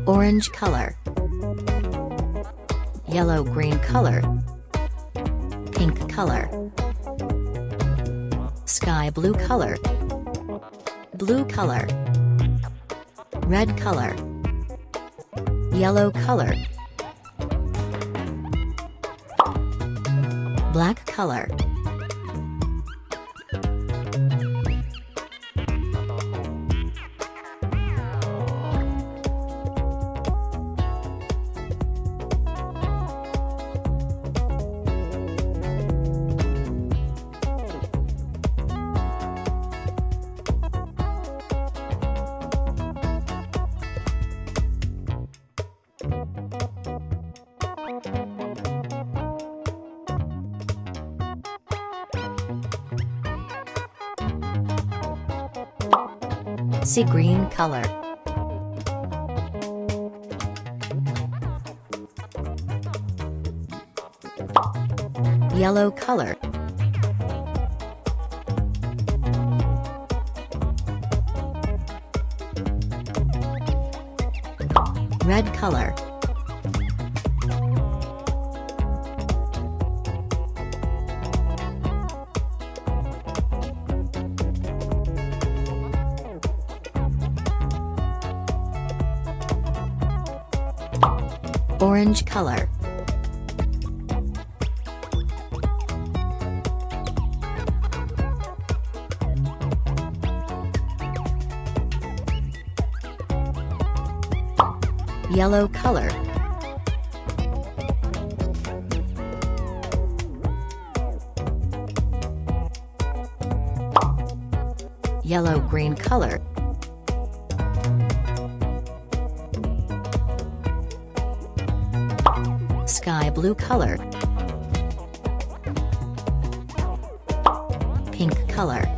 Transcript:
orange color, yellow-green color, pink color, sky blue color, blue color, red color, yellow color, black color, sea green color, yellow color, red color, orange color, yellow color, yellow-green color, sky blue color, pink color.